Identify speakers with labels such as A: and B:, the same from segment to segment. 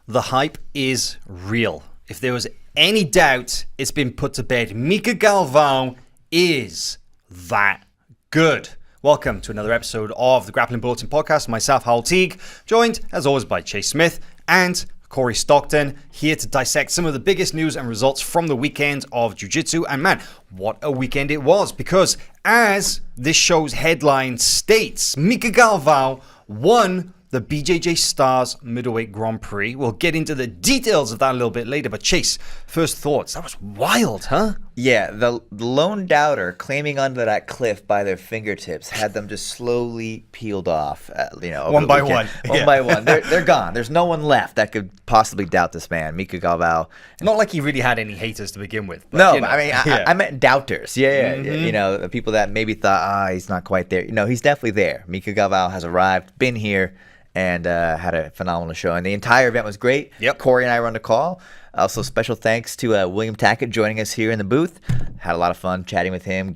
A: The hype is real. If there was any doubt, it's been put to bed. Mica Galvao is that good. Welcome to another episode of the Grappling Bulletin podcast. Myself, Howell Teague, joined as always by Chase Smith and Corey Stockton, here to dissect some of the biggest news and results from the weekend of Jiu-Jitsu. And man, what a weekend it was, because as this show's headline states, Mica Galvao won the BJJ Stars Middleweight Grand Prix. We'll get into the details of that a little bit later, but Chase, first thoughts. That was wild, huh?
B: Yeah, the lone doubter claiming under that cliff by their fingertips had them just slowly peeled off, over
A: one
B: the
A: by
B: weekend.
A: one.
B: One by one. They're gone. There's no one left that could possibly doubt this man, Mica Galvao.
A: Not like he really had any haters to begin with. But,
B: No, I mean, I meant doubters. Yeah. The people that maybe thought, he's not quite there. No, he's definitely there. Mica Galvao has arrived, been here, and had a phenomenal show. And the entire event was great.
A: Yep.
B: Corey and I were on the call. Also, special thanks to William Tackett joining us here in the booth. Had a lot of fun chatting with him.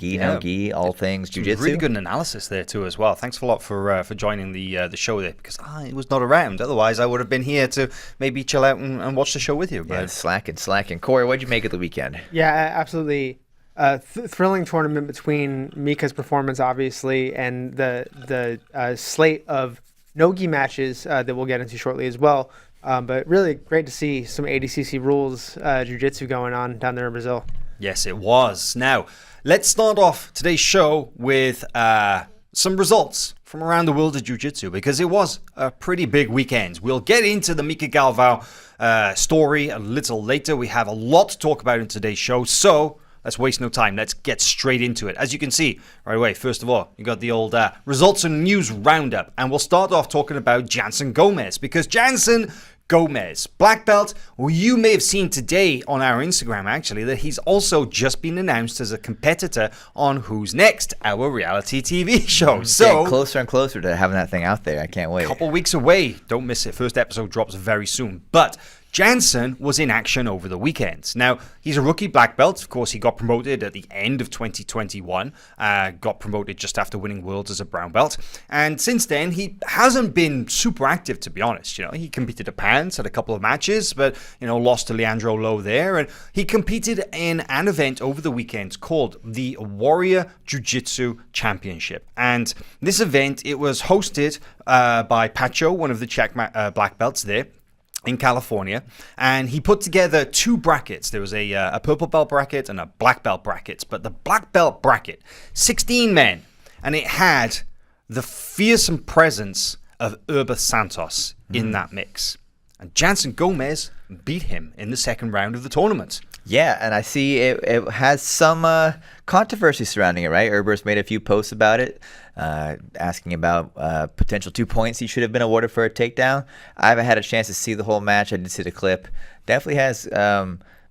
B: All things jiu-jitsu.
A: Really good analysis there too as well. Thanks a lot for joining the show there, because I was not around. Otherwise, I would have been here to maybe chill out and watch the show with you.
B: Yeah, slacking. Corey, what did you make of the weekend?
C: Yeah, absolutely. Thrilling tournament between Mica's performance, obviously, and the slate of no-gi matches that we'll get into shortly as well. But really great to see some ADCC rules jiu-jitsu going on down there in Brazil.
A: Yes, it was. Now, let's start off today's show with some results from around the world of jiu-jitsu, because it was a pretty big weekend. We'll get into the Mica Galvao story a little later. We have a lot to talk about in today's show, so let's waste no time. Let's get straight into it. As you can see right away, first of all, you got the old results and news roundup. And we'll start off talking about Jansen Gomes, because Jansen Gomes, black belt, well, you may have seen today on our Instagram, actually, that he's also just been announced as a competitor on Who's Next, our reality TV show. So
B: getting closer and closer to having that thing out there. I can't wait.
A: A couple weeks away. Don't miss it. First episode drops very soon. But Jansen was in action over the weekend. Now, he's a rookie black belt. Of course, he got promoted at the end of 2021. Got promoted just after winning Worlds as a brown belt. And since then, he hasn't been super active, to be honest. He competed at Pans, had a couple of matches, but, lost to Leandro low there. And he competed in an event over the weekend called the Warrior Jiu-Jitsu Championship. And this event, it was hosted by Pacho, one of the Czech black belts there. in California, and he put together 2 brackets. There was a purple belt bracket and a black belt bracket, but the black belt bracket, 16 men, and it had the fearsome presence of Erberth Santos in that mix. And Jansen Gomes beat him in the second round of the tournament.
B: Yeah, and I see it has some controversy surrounding it, right? Erberth made a few posts about it, asking about potential 2 points he should have been awarded for a takedown. I haven't had a chance to see the whole match. I did see the clip. Definitely has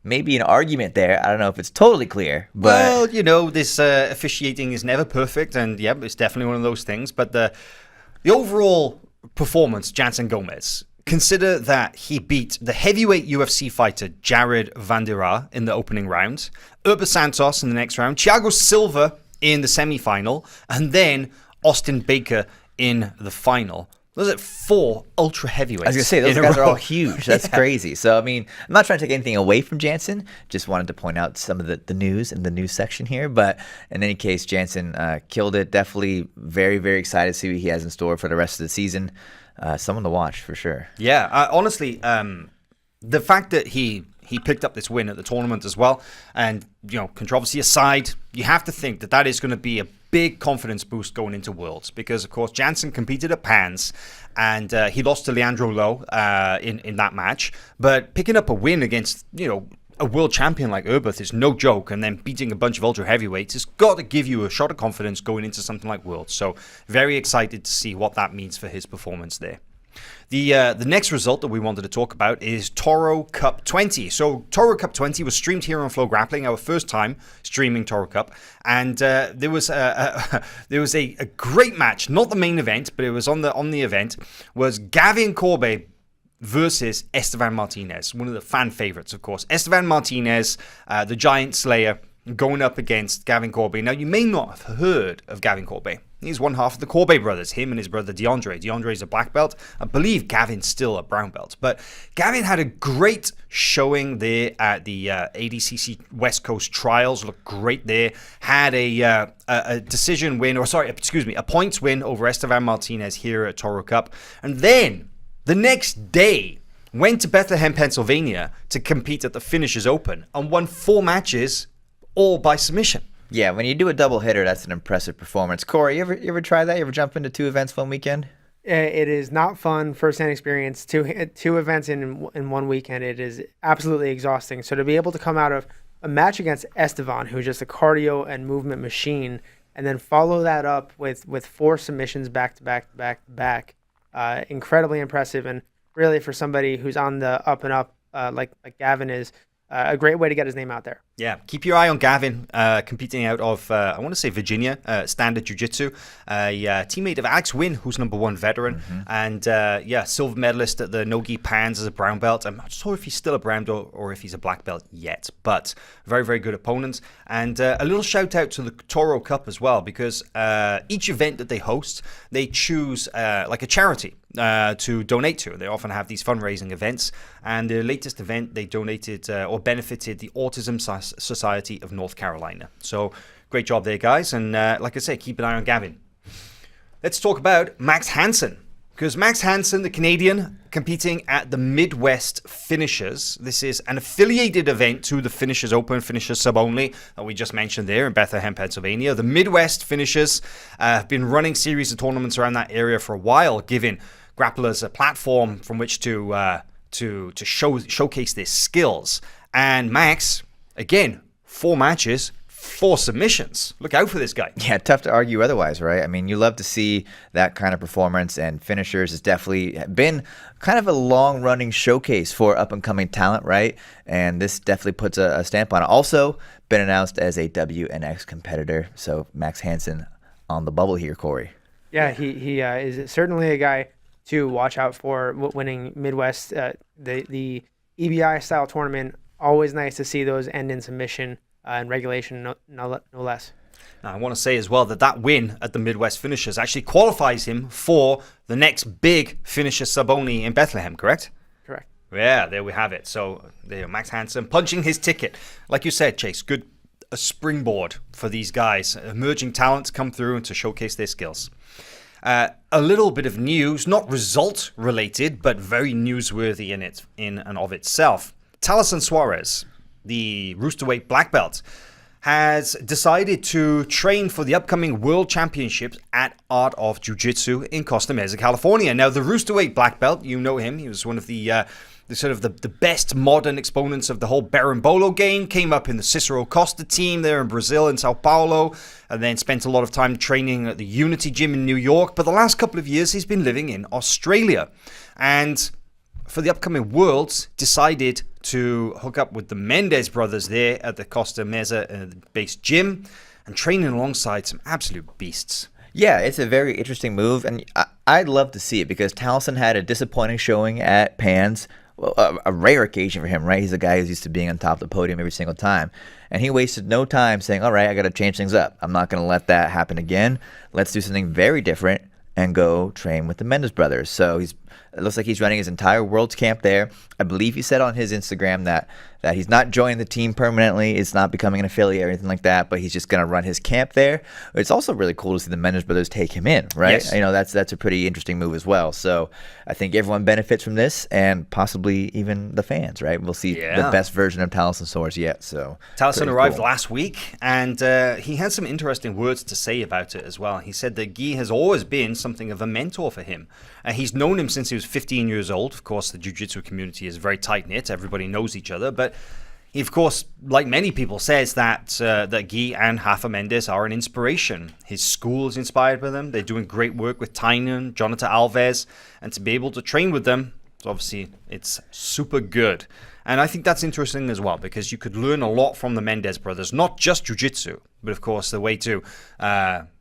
B: maybe an argument there. I don't know if it's totally clear. But
A: Well, this officiating is never perfect, and yeah, it's definitely one of those things. But the overall performance, Jansen Gomes, consider that he beat the heavyweight UFC fighter Jared Vanderaa in the opening round, Erberth Santos in the next round, Thiago Silva in the semi-final, and then Austin Baker in the final. Those are 4 ultra heavyweights.
B: I was going to say, those guys are all huge. That's crazy. So, I mean, I'm not trying to take anything away from Jansen. Just wanted to point out some of the news in the news section here. But in any case, Jansen killed it. Definitely very, very excited to see what he has in store for the rest of the season. Someone to watch for sure.
A: Yeah, honestly, the fact that he picked up this win at the tournament as well, and controversy aside, you have to think that is going to be a big confidence boost going into Worlds, because of course Jansen competed at Pans and he lost to Leandro Low in that match, but picking up a win against a world champion like Erberth is no joke, and then beating a bunch of ultra heavyweights has got to give you a shot of confidence going into something like Worlds. So very excited to see what that means for his performance there. The next result that we wanted to talk about is Toro Cup 20. So Toro Cup 20 was streamed here on FloGrappling, our first time streaming Toro Cup, and there was a great match, not the main event, but it was on the event, was Gavin Corbe versus Estevan Martinez, one of the fan favorites, of course. Estevan Martinez, the Giant Slayer, going up against Gavin Corbe. Now, you may not have heard of Gavin Corbe. He's one half of the Corbe brothers, him and his brother DeAndre. DeAndre's a black belt. I believe Gavin's still a brown belt. But Gavin had a great showing there at the ADCC West Coast Trials. Looked great there. Had a decision win, a points win over Estevan Martinez here at Toro Cup. And then, the next day, went to Bethlehem, Pennsylvania to compete at the Finishers Open and won 4 matches, all by submission.
B: Yeah, when you do a double hitter, that's an impressive performance. Corey, you ever try that? You ever jump into 2 events one weekend?
C: It is not fun, first-hand experience. Two events in one weekend, it is absolutely exhausting. So to be able to come out of a match against Estevan, who's just a cardio and movement machine, and then follow that up with 4 submissions back to back, incredibly impressive. And really, for somebody who's on the up and up, like Gavin is, a great way to get his name out there.
A: Yeah, keep your eye on Gavin, competing out of, I want to say Virginia, Standard Jiu-Jitsu, a teammate of Alex Wynn, who's #1 veteran, and silver medalist at the Nogi Pans as a brown belt. I'm not sure if he's still a brown belt or if he's a black belt yet, but very, very good opponents. And a little shout out to the Toro Cup as well, because each event that they host, they choose like a charity to donate to. They often have these fundraising events, and the latest event they donated or benefited the Autism Society of North Carolina. So great job there, guys, and like I say, keep an eye on Gavin. Let's talk about Max Hanson, because Max Hanson, the Canadian, competing at the Midwest Finishers. This is an affiliated event to the Finishers Open, Finishers Sub Only, that we just mentioned there in Bethlehem, Pennsylvania. The Midwest Finishers have been running series of tournaments around that area for a while, giving grapplers a platform from which to showcase their skills. And Max, again, 4 matches, 4 submissions. Look out for this guy.
B: Yeah, tough to argue otherwise, right? I mean, you love to see that kind of performance, and Finishers has definitely been kind of a long-running showcase for up-and-coming talent, right? And this definitely puts a stamp on it. Also, been announced as a WNX competitor, so Max Hanson on the bubble here, Corey.
C: Yeah, he is certainly a guy to watch out for, winning Midwest, the EBI style tournament. Always nice to see those end in submission and regulation, no less.
A: Now, I want to say as well that win at the Midwest Finishers actually qualifies him for the next big Finisher Sub Only in Bethlehem, correct?
C: Correct.
A: Yeah, there we have it. So there, Max Hanson punching his ticket. Like you said, Chase, a springboard for these guys, emerging talents come through and to showcase their skills. A little bit of news, not result related, but very newsworthy in and of itself. Talison Suarez, the Roosterweight black belt, has decided to train for the upcoming World Championships at Art of Jiu-Jitsu in Costa Mesa, California. Now, the Roosterweight black belt, you know him. He was one of the best modern exponents of the whole berimbolo game. Came up in the Cicero Costa team there in Brazil, in Sao Paulo, and then spent a lot of time training at the Unity Gym in New York. But the last couple of years, he's been living in Australia. And for the upcoming Worlds, decided to hook up with the Mendes brothers there at the Costa Mesa-based gym and training alongside some absolute beasts.
B: Yeah, it's a very interesting move, and I'd love to see it because Talison had a disappointing showing at Pans. Well, a rare occasion for him, right? He's a guy who's used to being on top of the podium every single time. And he wasted no time saying, all right, I got to change things up. I'm not going to let that happen again. Let's do something very different and go train with the Mendes brothers. So it looks like he's running his entire Worlds camp there. I believe he said on his Instagram that he's not joining the team permanently. It's not becoming an affiliate or anything like that, but he's just going to run his camp there. It's also really cool to see the Mendes brothers take him in, right?
A: Yes.
B: You know, that's a pretty interesting move as well. So I think everyone benefits from this, and possibly even the fans, right? We'll see the best version of Talison Soares yet. So
A: Talison arrived last week, and he had some interesting words to say about it as well. He said that Guy has always been something of a mentor for him. He's known him since he was 15 years old. Of course, the jiu-jitsu community is very tight-knit. Everybody knows each other. But he, of course, like many people, says that Guy and Rafa Mendes are an inspiration. His school is inspired by them. They're doing great work with Tynan, Jonathan Alves. And to be able to train with them, obviously, it's super good. And I think that's interesting as well, because you could learn a lot from the Mendes brothers. Not just jiu-jitsu, but, of course, the way to...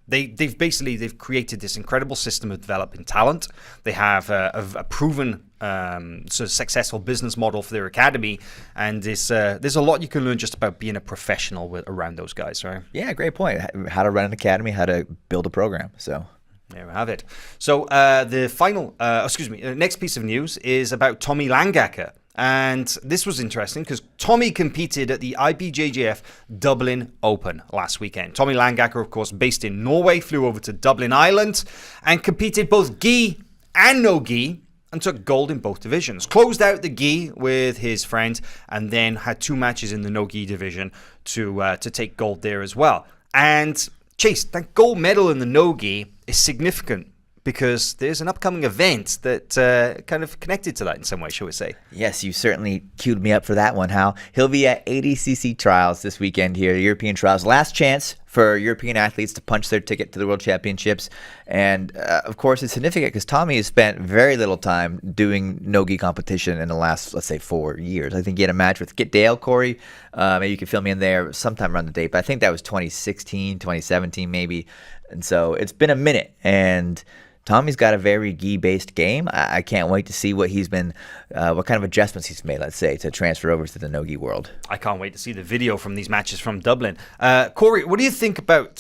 A: They've created this incredible system of developing talent. They have a proven sort of successful business model for their academy, and there's a lot you can learn just about being a professional around those guys, right?
B: Yeah, great point. How to run an academy, how to build a program. So
A: there we have it. So the next piece of news is about Tommy Langacker. And this was interesting because Tommy competed at the IBJJF Dublin Open last weekend. Tommy Langacker, of course, based in Norway, flew over to Dublin, Ireland, and competed both gi and no gi, and took gold in both divisions. Closed out the gi with his friend, and then had 2 matches in the no gi division to take gold there as well. And Chase, that gold medal in the no gi is significant, because there's an upcoming event that kind of connected to that in some way, shall we say.
B: Yes, you certainly queued me up for that one, Hal. He'll be at ADCC trials this weekend here, European trials. Last chance for European athletes to punch their ticket to the World Championships. And, of course, it's significant because Tommy has spent very little time doing no-gi competition in the last, let's say, 4 years. I think he had a match with Get Dale, Corey. Maybe you could fill me in there sometime around the date. But I think that was 2016, 2017 maybe. And so it's been a minute. And Tommy's got a very gi-based game. I can't wait to see what kind of adjustments he's made, let's say, to transfer over to the no-gi world.
A: I can't wait to see the video from these matches from Dublin. Corey, what do you think about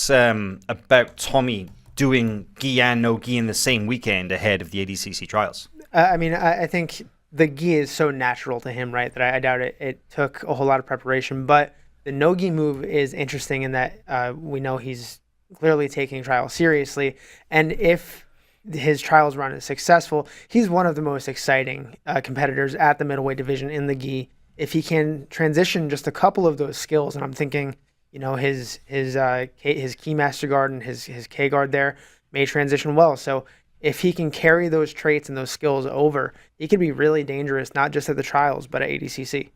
A: Tommy doing gi and no-gi in the same weekend ahead of the ADCC trials?
C: I think the gi is so natural to him, right, that I doubt it took a whole lot of preparation. But the no-gi move is interesting in that we know he's clearly taking trials seriously. And if his trials run is successful, he's one of the most exciting competitors at the middleweight division in the gi. If he can transition just a couple of those skills, and I'm thinking, his key master guard and his K guard there may transition well. So if he can carry those traits and those skills over, he could be really dangerous, not just at the trials, but at ADCC.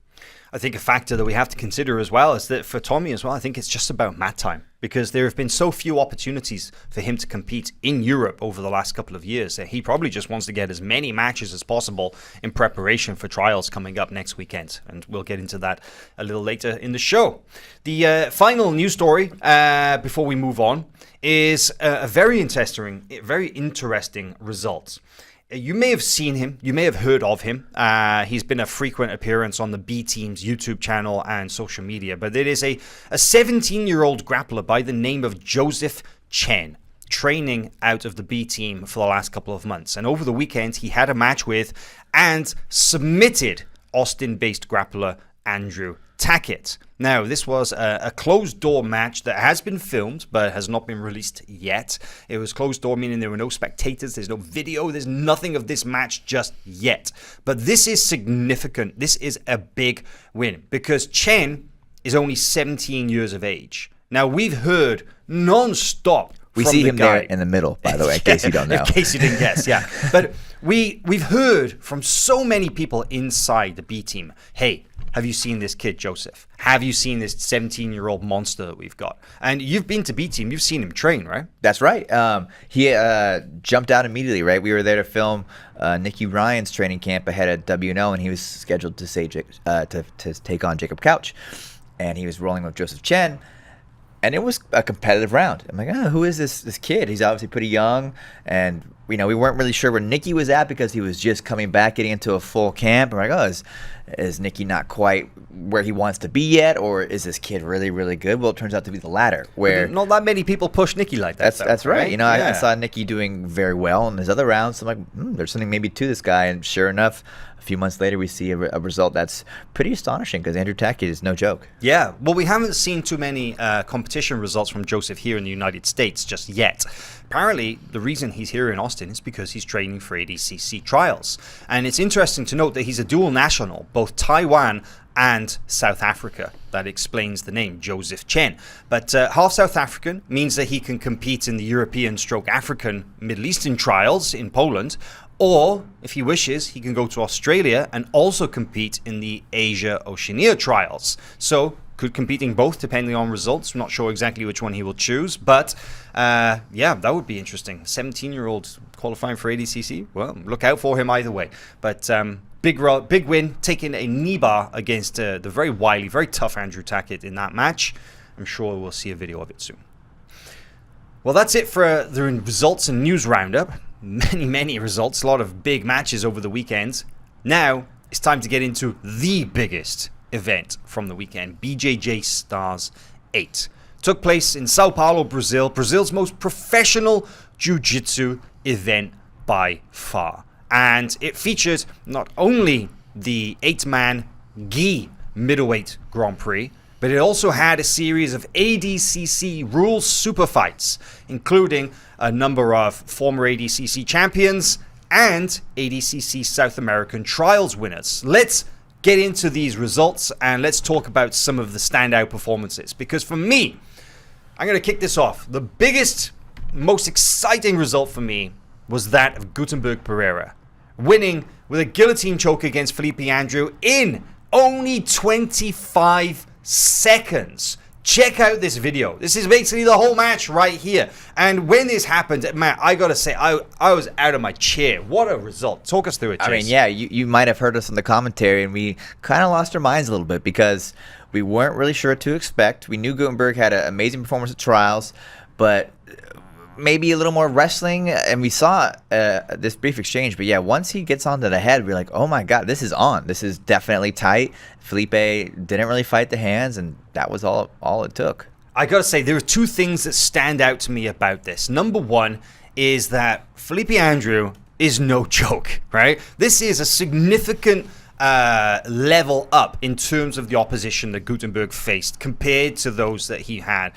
A: I think a factor that we have to consider as well is that for Tommy as well, I think it's just about mat time, because there have been so few opportunities for him to compete in Europe over the last couple of years that he probably just wants to get as many matches as possible in preparation for trials coming up next weekend. And we'll get into that a little later in the show. The final news story before we move on is a very interesting result. You may have seen him. You may have heard of him. He's been a frequent appearance on the B Team's YouTube channel and social media. But it is a 17-year-old grappler by the name of Jozef Chen, training out of the B Team for the last couple of months. And over the weekend, he had a match with and submitted Austin-based grappler Andrew Tackett. Now, this was a closed-door match that has been filmed, but has not been released yet. It was closed-door, meaning there were no spectators, there's no video, there's nothing of this match just yet. But this is significant. This is a big win, because Chen is only 17 years of age. Now, we've heard non-stop
B: We
A: from
B: see
A: the
B: him
A: guy.
B: there in the middle, by the way, in case you don't know.
A: In case you didn't guess, yeah. But we've heard from so many people inside the B team, hey, have you seen this kid, Jozef? Have you seen this 17-year-old monster that we've got? And you've been to B team, you've seen him train, right?
B: That's right. He jumped out immediately, right? We were there to film Nicky Ryan's training camp ahead of WNO, and he was scheduled to to take on Jacob Couch. And he was rolling with Joseph Chen. And it was a competitive round. I'm like, who is this kid? He's obviously pretty young. And, we weren't really sure where Nicky was at because he was just coming back, getting into a full camp. And we're like, is Nicky not quite where he wants to be yet? Or is this kid really, really good? Well, it turns out to be the latter. Where
A: Not that many people push Nicky like that.
B: That's right.
A: right?
B: I saw Nicky doing very well in his other rounds. So I'm like, there's something maybe to this guy. And sure enough, a few months later, we see a result that's pretty astonishing because Andrew Tackett is no joke.
A: Yeah, well, we haven't seen too many competition results from Jozef here in the United States just yet. Apparently, the reason he's here in Austin is because he's training for ADCC trials. And it's interesting to note that he's a dual national, both Taiwan and South Africa. That explains the name, Jozef Chen. But half South African means that he can compete in the European/African Middle Eastern trials in Poland. Or, if he wishes, he can go to Australia and also compete in the Asia-Oceania trials. So, could compete in both depending on results. I'm not sure exactly which one he will choose. But, yeah, that would be interesting. 17-year-old qualifying for ADCC. Well, look out for him either way. But big win, taking a knee bar against the very wily, very tough Andrew Tackett in that match. I'm sure we'll see a video of it soon. Well, that's it for the results and news roundup. Many results, a lot of big matches over the weekend. Now it's time to get into the biggest event from the weekend, BJJ Stars 8. Took place in Sao Paulo, Brazil, Brazil's most professional jiu-jitsu event by far. And it featured not only the 8-man gi middleweight Grand Prix, but it also had a series of ADCC rules super fights, including a number of former ADCC champions and ADCC South American trials winners. Let's get into these results and let's talk about some of the standout performances. Because for me, I'm going to kick this off. The biggest, most exciting result for me was that of Gutemberg Pereira, winning with a guillotine choke against Felipe Andrew in only 25 seconds. Check out this video. This is basically the whole match right here. And when this happened, man, I gotta say, I was out of my chair. What a result. Talk us through it, Chase.
B: I mean, yeah, you might have heard us in the commentary, and we kind of lost our minds a little bit because we weren't really sure what to expect. We knew Gutenberg had an amazing performance at trials, but maybe a little more wrestling, and we saw this brief exchange. But yeah, once he gets onto the head, we're like, oh my god, this is on. This is definitely tight. Felipe didn't really fight the hands, and that was all it took.
A: I gotta say, there are two things that stand out to me about this. Number one is that Felipe Andrew is no joke, right? This is a significant level up in terms of the opposition that Gutenberg faced compared to those that he had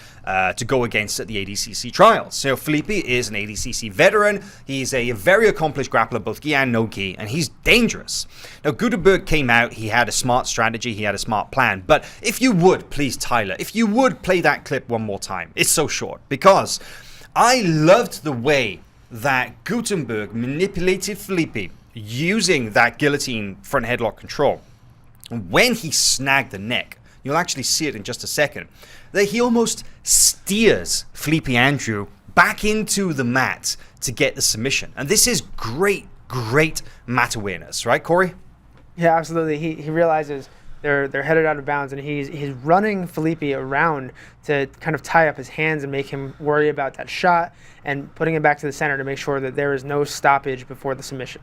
A: to go against at the ADCC trials. So Felipe is an ADCC veteran. He's a very accomplished grappler, both gi and no gi, and he's dangerous. Now, Gutenberg came out. He had a smart strategy. He had a smart plan. But if you would, please, Tyler, if you would play that clip one more time. It's so short because I loved the way that Gutenberg manipulated Felipe using that guillotine front headlock control. When he snagged the neck, you'll actually see it in just a second, that he almost steers Felipe Andrew back into the mat to get the submission. And this is great mat awareness, right, Corey?
C: Yeah, absolutely. He realizes they're headed out of bounds, and he's running Felipe around to kind of tie up his hands and make him worry about that shot, and putting him back to the center to make sure that there is no stoppage before the submission.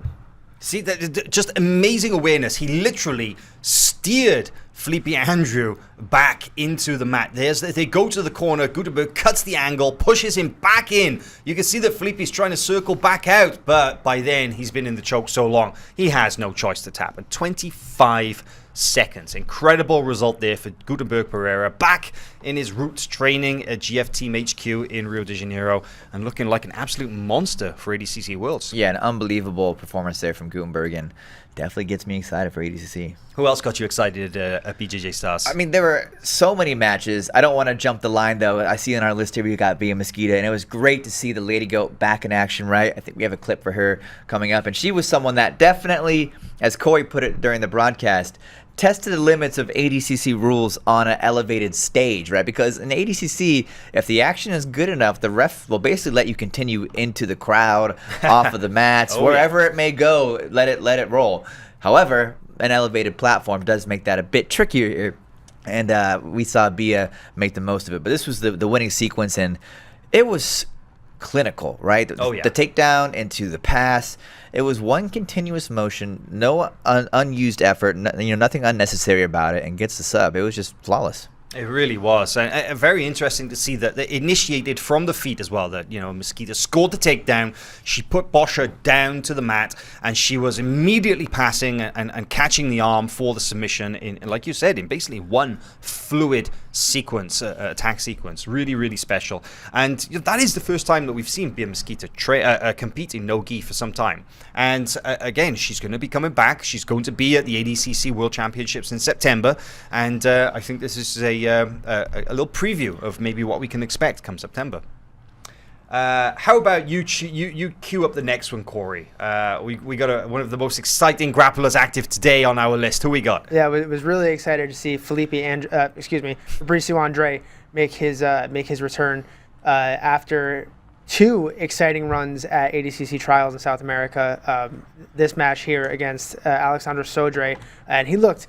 A: See, that just amazing awareness. He literally steered Felipe Andrew back into the mat. They go to the corner. Gutenberg cuts the angle, pushes him back in. You can see that Felipe's trying to circle back out, but by then he's been in the choke so long, he has no choice to tap. And 25 seconds. Incredible result there for Gutemberg Pereira, back in his roots training at GF Team HQ in Rio de Janeiro and looking like an absolute monster for ADCC Worlds.
B: Yeah, an unbelievable performance there from Gutenberg, and definitely gets me excited for ADCC.
A: Who else got you excited at BJJ Stars?
B: I mean, there were so many matches. I don't want to jump the line, though. I see on our list here we got Via Mesquita, and it was great to see the Lady Goat back in action, right? I think we have a clip for her coming up, and she was someone that definitely, as Corey put it during the broadcast, tested the limits of ADCC rules on an elevated stage, right? Because in ADCC, if the action is good enough, the ref will basically let you continue into the crowd, off of the mats, wherever it may go, let it roll. However, an elevated platform does make that a bit trickier, and we saw Bia make the most of it. But this was the winning sequence, and it was clinical, right? The takedown into the pass. It was one continuous motion, no unused effort, nothing unnecessary about it, and gets the sub. It was just flawless.
A: It really was, and very interesting to see that they initiated from the feet as well. That Mesquita scored the takedown. She put Boscha down to the mat, and she was immediately passing and catching the arm for the submission. In, like you said, in basically one fluid sequence, attack sequence. Really, really special. And that is the first time that we've seen Bia Mesquita compete in no gi for some time. And again, she's going to be coming back. She's going to be at the ADCC World Championships in September, and I think this is a little preview of maybe what we can expect come September. How about you queue up the next one, Corey? We got one of the most exciting grapplers active today on our list. Who we got?
C: Yeah, I was really excited to see Fabricio Andre make his return after 2 exciting runs at ADCC trials in South America. This match here against Alexandre Sodre, and he looked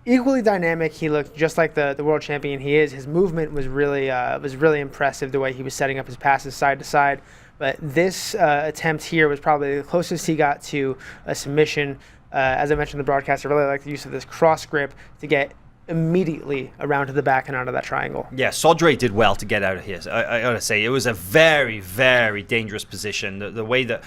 C: equally dynamic. He looked just like the world champion he is. His movement was really impressive, the way he was setting up his passes side to side. But this attempt here was probably the closest he got to a submission. As I mentioned in the broadcast, I really like the use of this cross grip to get immediately around to the back and out of that triangle.
A: Yeah, Sodre did well to get out of here. I gotta say, it was a very, very dangerous position. The way that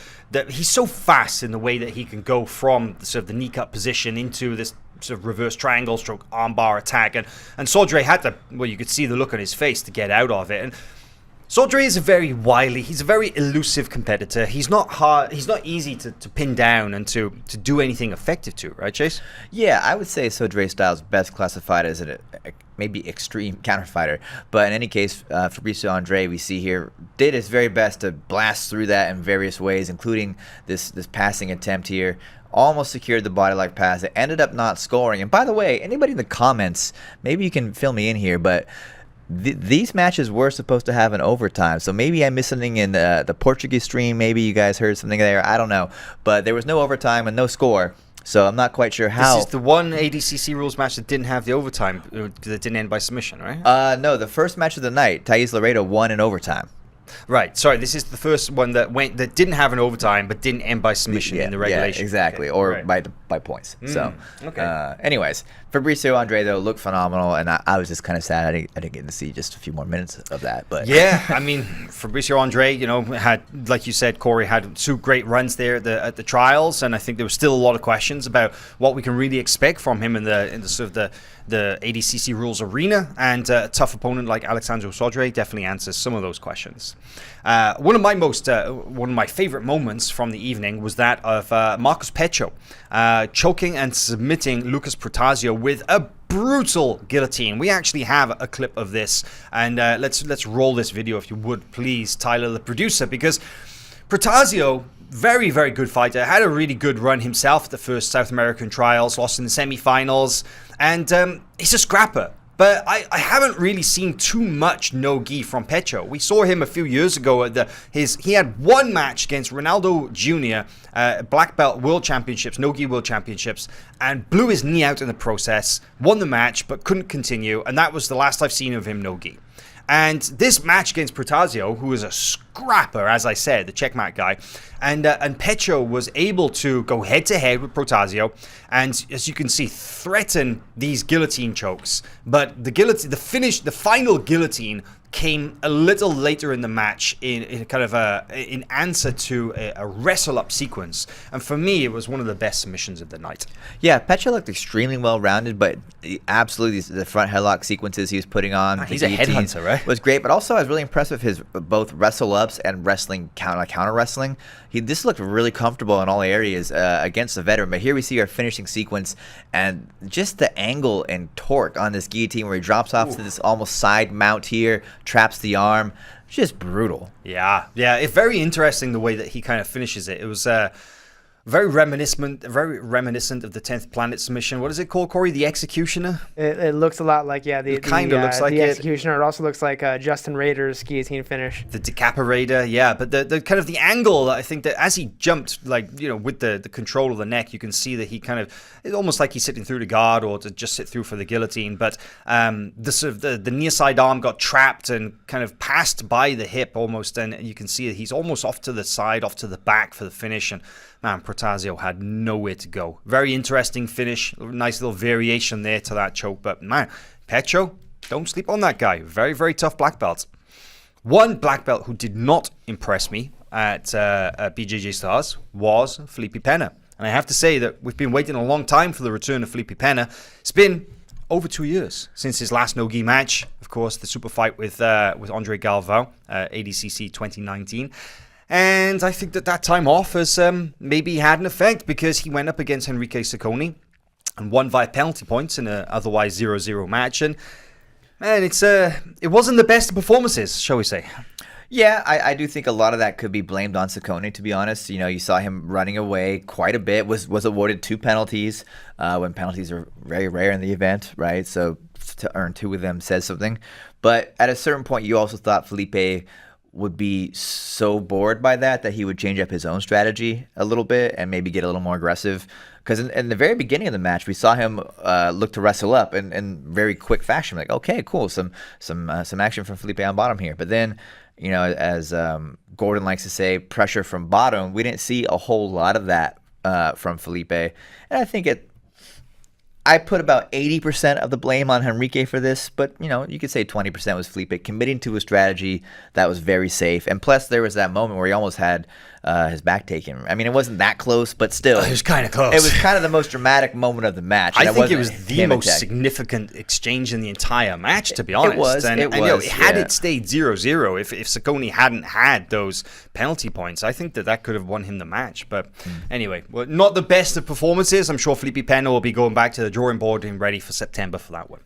A: he's so fast in the way that he can go from sort of the knee cut position into this sort of reverse triangle stroke armbar attack, and Sodre had to, well, you could see the look on his face to get out of it. And Sodre is he's a very elusive competitor. He's not easy to pin down and to do anything effective to, right, Chase?
B: Yeah, I would say Sodre style is best classified as a maybe extreme counterfighter. But in any case, Fabricio Andre, we see here, did his very best to blast through that in various ways, including this passing attempt here. Almost secured the body lock pass. It ended up not scoring. And by the way, anybody in the comments, maybe you can fill me in here, but these matches were supposed to have an overtime, so maybe I missed something in the Portuguese stream. Maybe you guys heard something there. I don't know, but there was no overtime and no score, so I'm not quite sure how.
A: This is the one ADCC rules match that didn't have the overtime, that didn't end by submission, right?
B: No, the first match of the night, Thais Laredo won in overtime.
A: Right. Sorry, this is the first one that didn't have an overtime but didn't end by submission in the regulation.
B: Yeah, exactly,
A: okay.
B: or right. by points. So,
A: okay.
B: Anyways, Fabricio Andre though looked phenomenal, and I was just kind of sad I didn't get to see just a few more minutes of that. But
A: yeah, I mean, Fabricio Andre, had, like you said, Corey, had 2 great runs there at the trials, and I think there was still a lot of questions about what we can really expect from him in the sort of the ADCC rules arena, and a tough opponent like Alexandre Sodre definitely answers some of those questions. One of my favorite moments from the evening was that of Marcos Pecho choking and submitting Lucas Protazio with a brutal guillotine. We actually have a clip of this, and let's roll this video if you would, please, Tyler, the producer, because Protazio, very, very good fighter, had a really good run himself at the first South American trials, lost in the semi-finals, and he's a scrapper. But I haven't really seen too much no-gi from Pecho. We saw him a few years ago at he had one match against Ronaldo Jr., Black Belt World Championships, no-gi World Championships, and blew his knee out in the process, won the match, but couldn't continue, and that was the last I've seen of him no-gi. And this match against Protazio, who is a scrapper, as I said, the checkmate guy, and Pecho was able to go head-to-head with Protazio, and as you can see, threaten these guillotine chokes. But the final guillotine came a little later in the match in kind of in answer to a wrestle-up sequence. And for me, it was one of the best submissions of the night.
B: Yeah, Petra looked extremely well-rounded, but absolutely the front headlock sequences he was putting on.
A: He's a headhunter, right?
B: Was great, but also I was really impressed with his both wrestle-ups and wrestling, counter wrestling. This looked really comfortable in all areas against the veteran, but here we see our finishing sequence, and just the angle and torque on this guillotine where he drops off to this almost side mount here, traps the arm. Just brutal.
A: Yeah. It's very interesting the way that he kind of finishes it. It was very reminiscent of the 10th Planet submission. What is it called, Corey? The Executioner?
C: It looks a lot like,
A: it kind of looks like
C: the
A: it.
C: Executioner. It also looks like Justin Rader's guillotine finish.
A: The Decaparator, yeah. But the kind of the angle, I think that as he jumped, with the control of the neck, you can see that he kind of, it's almost like he's sitting through the guard or to just sit through for the guillotine. But the near side arm got trapped and kind of passed by the hip almost. And you can see that he's almost off to the side, off to the back for the finish. And man, Protazio had nowhere to go. Very interesting finish. Nice little variation there to that choke. But man, Petro, don't sleep on that guy. Very, very tough black belt. One black belt who did not impress me at BJJ Stars was Felipe Pena. And I have to say that we've been waiting a long time for the return of Felipe Pena. It's been over 2 years since his last no-gi match. Of course, the super fight with Andre Galvao, ADCC 2019. And I think that time off has maybe had an effect because he went up against Henrique Sacconi and won via penalty points in an otherwise 0-0 match. And man, it wasn't the best of performances, shall we say.
B: Yeah, I do think a lot of that could be blamed on Sacconi, to be honest. You saw him running away quite a bit, was awarded 2 penalties when penalties are very rare in the event, right? So to earn 2 of them says something. But at a certain point, you also thought Felipe would be so bored by that he would change up his own strategy a little bit and maybe get a little more aggressive. Because in the very beginning of the match, we saw him look to wrestle up in very quick fashion. Like, okay, cool, some action from Felipe on bottom here. But then, as Gordon likes to say, pressure from bottom. We didn't see a whole lot of that from Felipe, and I think I put about 80% of the blame on Henrique for this, but, you could say 20% was Felipe committing to a strategy that was very safe. And plus, there was that moment where he almost had his back taken. I mean, it wasn't that close, but still.
A: It was kind of close.
B: It was kind of the most dramatic moment of the match.
A: I think it was the most significant exchange in the entire match, to be honest. Had it stayed 0-0, if Sacconi hadn't had those penalty points, I think that could have won him the match. But anyway, not the best of performances. I'm sure Felipe Pena will be going back to the drawing board and ready for September for that one.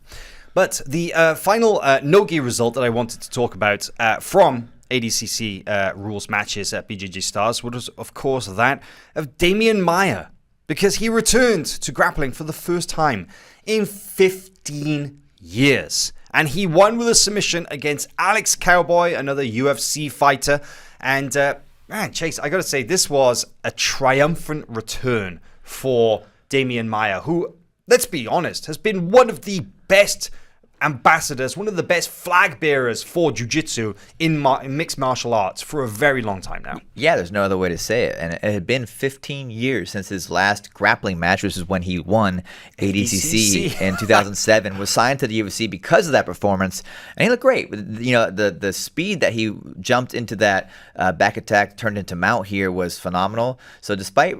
A: But the final no-gi result that I wanted to talk about from ADCC rules matches at BJJ Stars was, of course, that of Demian Maia, because he returned to grappling for the first time in 15 years. And he won with a submission against Alex Cowboy, another UFC fighter. And, man, Chase, I got to say, this was a triumphant return for Demian Maia, who, let's be honest, has been one of the best ambassadors, one of the best flag bearers for jiu-jitsu in mixed martial arts for a very long time now.
B: Yeah, there's no other way to say it. And it had been 15 years since his last grappling match, which is when he won ADCC in 2007, was signed to the UFC because of that performance. And he looked great. The speed that he jumped into that back attack, turned into mount here, was phenomenal. So despite,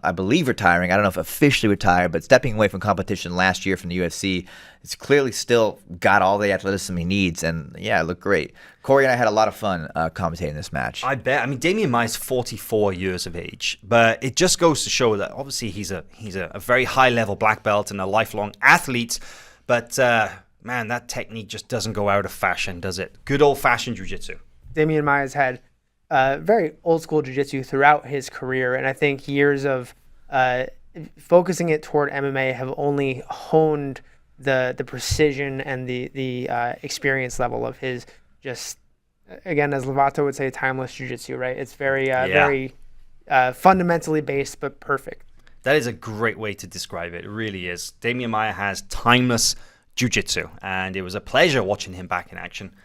B: I believe retiring, I don't know if officially retired, but stepping away from competition last year from the UFC, it's clearly still got all the athleticism he needs, and yeah, it looked great. Corey and I had a lot of fun commentating this match.
A: I bet. I mean, Demian Maia is 44 years of age, but it just goes to show that obviously he's a very high-level black belt and a lifelong athlete, but man, that technique just doesn't go out of fashion, does it? Good old-fashioned jiu-jitsu.
C: Demian Maia has had very old-school jiu-jitsu throughout his career, and I think years of focusing it toward MMA have only honed the precision and the experience level of his, just, again, as Lovato would say, timeless jiu-jitsu, right? It's very fundamentally based, but perfect.
A: That is a great way to describe it. It really is. Demian Maia has timeless jiu-jitsu, and it was a pleasure watching him back in action.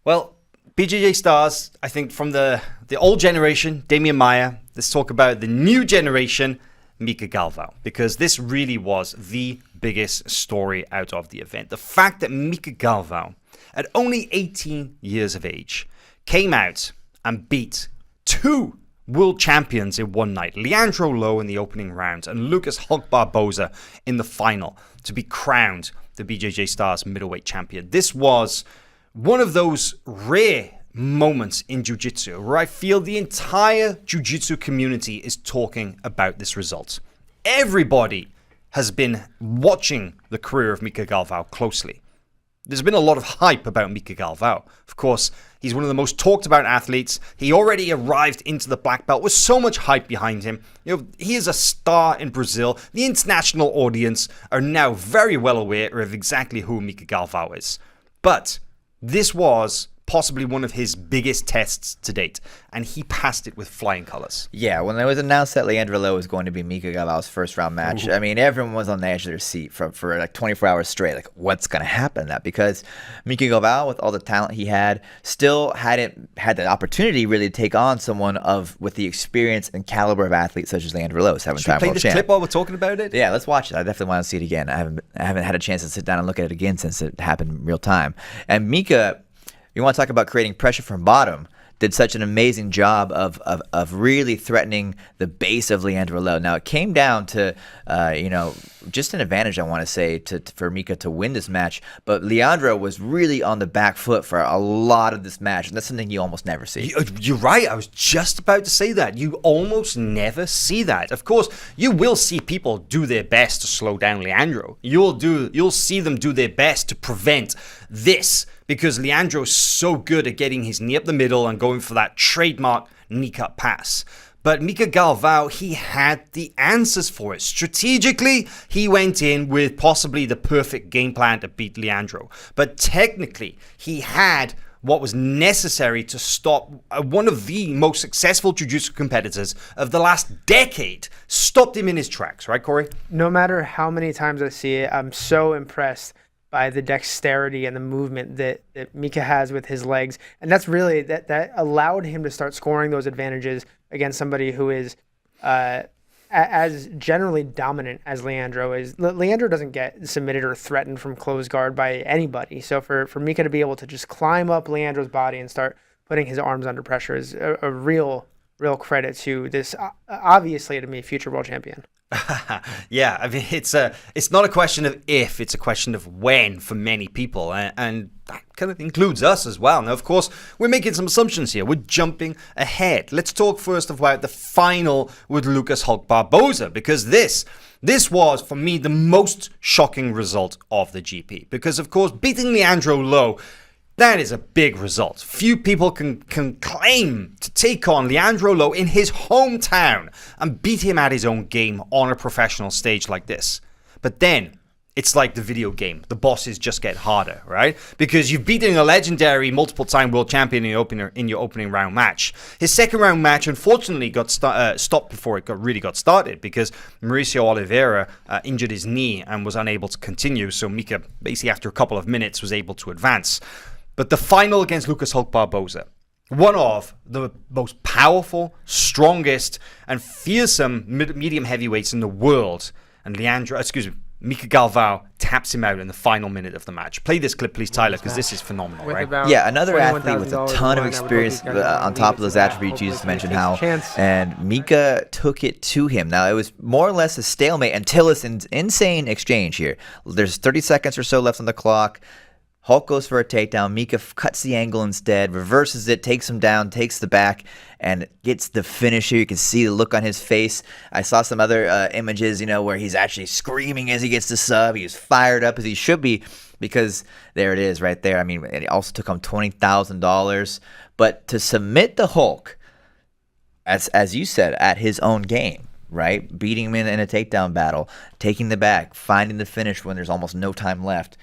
A: Well, BJJ Stars, I think from the old generation, Demian Maia, let's talk about the new generation, Mica Galvao, because this really was the biggest story out of the event. The fact that Mica Galvao at only 18 years of age, came out and beat 2 world champions in one night, Leandro Lo in the opening round and Lucas Hulk Barboza in the final, to be crowned the BJJ Stars middleweight champion. This was one of those rare moments in jiu-jitsu where I feel the entire jiu-jitsu community is talking about this result. Everybody has been watching the career of Mica Galvao closely. There's been a lot of hype about Mica Galvao. Of course, he's one of the most talked about athletes. He already arrived into the black belt with so much hype behind him. He is a star in Brazil. The international audience are now very well aware of exactly who Mica Galvao is. But this was possibly one of his biggest tests to date, and he passed it with flying colors.
B: Yeah, when it was announced that Leandro Lo was going to be Mica Galvao's first round match, I mean, everyone was on the edge of their seat for like 24 hours straight. Like, what's going to happen in that? Because Mica Galvao, with all the talent he had, still hadn't had the opportunity really to take on someone with the experience and caliber of athletes such as Leandro Lo, 7-time world champ.
A: Should we play this clip while we're talking about it?
B: Yeah, let's watch it. I definitely want to see it again. I haven't had a chance to sit down and look at it again since it happened in real time. And Mica, you want to talk about creating pressure from bottom, did such an amazing job of really threatening the base of Leandro Lo. Now, it came down to, just an advantage, I want to say, for Mica to win this match. But Leandro was really on the back foot for a lot of this match, and that's something you almost never see.
A: You're right. I was just about to say that. You almost never see that. Of course, you will see people do their best to slow down Leandro. You'll see them do their best to prevent this, because Leandro is so good at getting his knee up the middle and going for that trademark knee cut pass. But Mica Galvao, he had the answers for it. Strategically, he went in with possibly the perfect game plan to beat Leandro. But technically, he had what was necessary to stop one of the most successful jiu-jitsu competitors of the last decade. Stopped him in his tracks, right, Corey?
C: No matter how many times I see it, I'm so impressed by the dexterity and the movement that Mica has with his legs. And that's really, that allowed him to start scoring those advantages against somebody who is as generally dominant as Leandro is. Leandro doesn't get submitted or threatened from closed guard by anybody. So for Mica to be able to just climb up Leandro's body and start putting his arms under pressure is a real credit to this, obviously, to me, future world champion.
A: Yeah, I mean, it's not a question of if, it's a question of when for many people, and that kind of includes us as well. Now, of course, we're making some assumptions here. We're jumping ahead. Let's talk first about the final with Lucas Hulk Barboza, because this was, for me, the most shocking result of the GP. Because, of course, beating Leandro Lo, that is a big result. Few people can claim to take on Leandro Lo in his hometown and beat him at his own game on a professional stage like this. But then, it's like the video game. The bosses just get harder, right? Because you've beaten a legendary multiple-time world champion in your opening round match. His second round match, unfortunately, got stopped before it really got started, because Mauricio Oliveira injured his knee and was unable to continue. So Mica, basically after a couple of minutes, was able to advance. But the final against Lucas Hulk Barboza, one of the most powerful, strongest, and fearsome medium heavyweights in the world, and Mica Galvao taps him out in the final minute of the match. Play this clip, please, Tyler, because this is phenomenal, right?
B: Yeah, another athlete with a ton of experience on top of those attributes you just mentioned, Hal. And Mica took it to him. Now, it was more or less a stalemate until this insane exchange here. There's 30 seconds or so left on the clock. Hulk goes for a takedown. Mica cuts the angle instead, reverses it, takes him down, takes the back, and gets the finisher. You can see the look on his face. I saw some other images, where he's actually screaming as he gets the sub. He's fired up as he should be, because there it is right there. I mean, it also took him $20,000. But to submit the Hulk, as you said, at his own game, right? Beating him in a takedown battle, taking the back, finding the finish when there's almost no time left.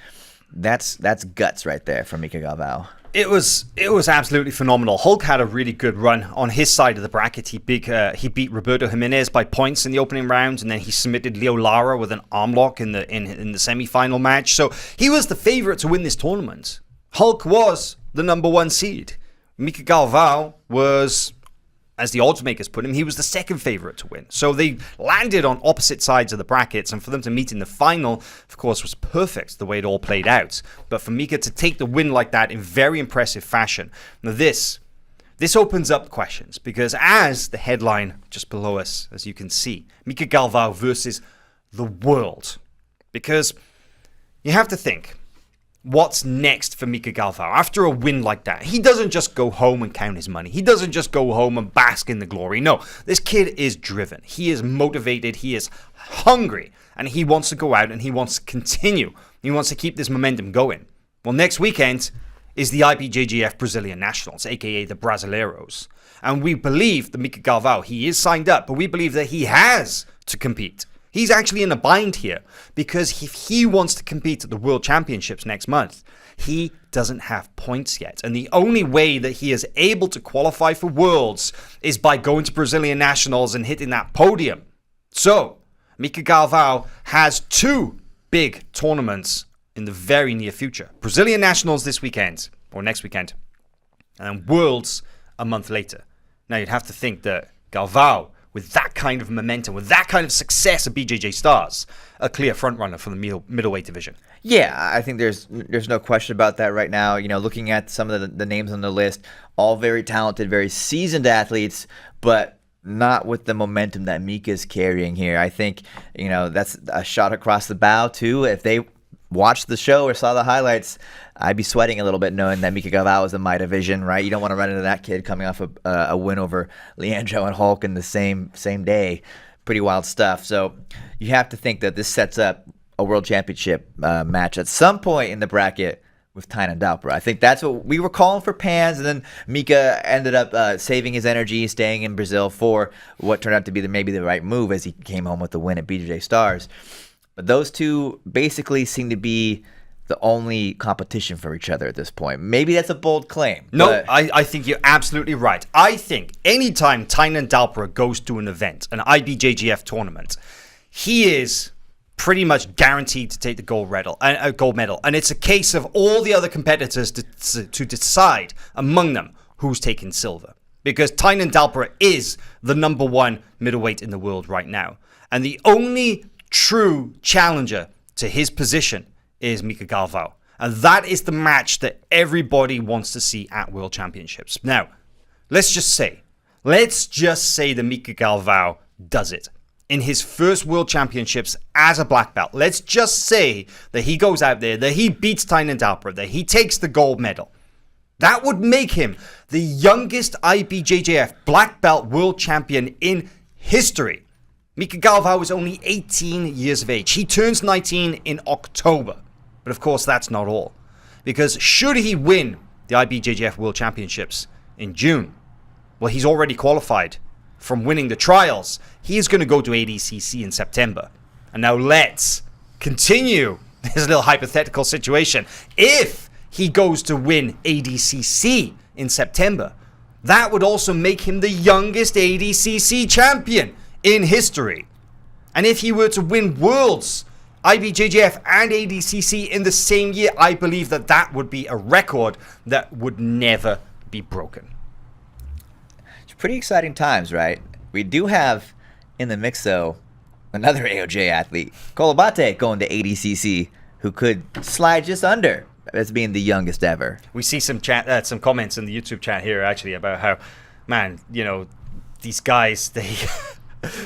B: That's guts right there from Mica Galvao.
A: It was absolutely phenomenal. Hulk had a really good run on his side of the bracket. He beat Roberto Jimenez by points in the opening round, and then he submitted Leo Lara with an arm lock in the semifinal match. So he was the favorite to win this tournament. Hulk was the number one seed. Mica Galvao was as the odds makers put him, he was the second favorite to win. So they landed on opposite sides of the brackets, and for them to meet in the final, of course, was perfect the way it all played out. But for Mica to take the win like that in very impressive fashion, now this opens up questions, because as the headline just below us, as you can see, Mica Galvao versus the world. Because you have to think, what's next for Mica Galvao after a win like that? He doesn't just go home and count his money. He doesn't just go home and bask in the glory. No, this kid is driven. He is motivated. He is hungry. And he wants to go out and he wants to continue. He wants to keep this momentum going. Well, next weekend is the IBJJF Brazilian Nationals, aka the Brasileiros. And we believe that Mica Galvao, he is signed up, but we believe that he has to compete. He's actually in a bind here, because if he wants to compete at the World Championships next month, he doesn't have points yet. And the only way that he is able to qualify for Worlds is by going to Brazilian Nationals and hitting that podium. So, Mica Galvao has 2 big tournaments in the very near future. Brazilian Nationals this weekend, or next weekend, and then Worlds a month later. Now, you'd have to think that Galvao, with that kind of momentum, with that kind of success at BJJ Stars, a clear frontrunner for the middleweight division.
B: Yeah, I think there's no question about that right now. You know, looking at some of the names on the list, all very talented, very seasoned athletes, but not with the momentum that Mica's carrying here. I think, you know, that's a shot across the bow, too. If they watched the show or saw the highlights, I'd be sweating a little bit knowing that Mica Galvao is in my division, right? You don't want to run into that kid coming off a win over Leandro and Hulk in the same day. Pretty wild stuff. So you have to think that this sets up a world championship match at some point in the bracket with Tyne and Dalper. I think that's what we were calling for Pans, and then Mica ended up saving his energy, staying in Brazil for what turned out to be maybe the right move as he came home with the win at BJJ Stars. But those two basically seem to be the only competition for each other at this point. Maybe that's a bold claim.
A: No, I think you're absolutely right. I think anytime Tyne and Dalper goes to an event, an IBJJF tournament, he is pretty much guaranteed to take the gold medal. And it's a case of all the other competitors to decide among them who's taking silver. Because Tyne and Dalper is the #1 middleweight in the world right now. And the only true challenger to his position is Mica Galvao. And that is the match that everybody wants to see at World Championships. Now, let's just say that Mica Galvao does it in his first World Championships as a black belt. Let's just say that he goes out there, that he beats Tyne and Dalper, that he takes the gold medal. That would make him the youngest IBJJF black belt world champion in history. Mica Galvao is only 18 years of age. He turns 19 in October. But of course, that's not all. Because should he win the IBJJF World Championships in June, well, he's already qualified from winning the trials. He is going to go to ADCC in September. And now let's continue this little hypothetical situation. If he goes to win ADCC in September, that would also make him the youngest ADCC champion in history. And if he were to win Worlds, IBJJF and ADCC in the same year, I believe that would be a record that would never be broken.
B: It's pretty exciting times, right? We do have in the mix, though, another AOJ athlete, Colabate, going to ADCC, who could slide just under as being the youngest ever.
A: We see some some comments in the YouTube chat here, actually, about how, man, you know, these guys,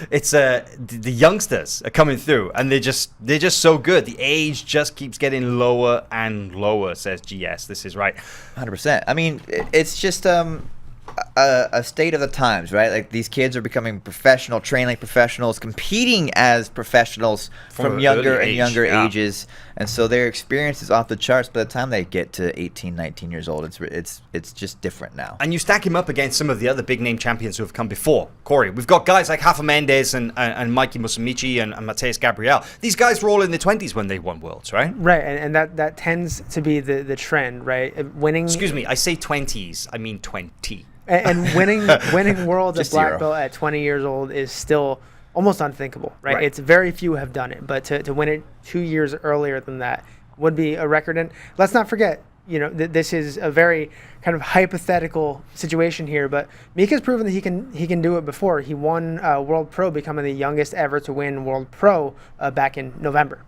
A: it's the youngsters are coming through, and they're just so good. The age just keeps getting lower and lower, says GS. This is right.
B: 100%. I mean, it's just a state of the times, right? Like, these kids are becoming professional, training like professionals, competing as professionals from younger and younger ages, and so their experience is off the charts by the time they get to 18, 19 years old. It's just different now.
A: And you stack him up against some of the other big name champions who have come before. Corey, we've got guys like Rafa Mendes and Mikey Musumeci and Mateus Gabriel. These guys were all in their 20s when they won Worlds, right?
C: Right, and that tends to be the trend, right? Winning.
A: Excuse me, I say 20s, I mean 20.
C: And winning Worlds at black belt at 20 years old is still almost unthinkable, right? It's very few have done it, but to win it 2 years earlier than that would be a record. And let's not forget, this is a very kind of hypothetical situation here, but Mica's proven that he can do it before. He won World Pro, becoming the youngest ever to win World Pro back in November.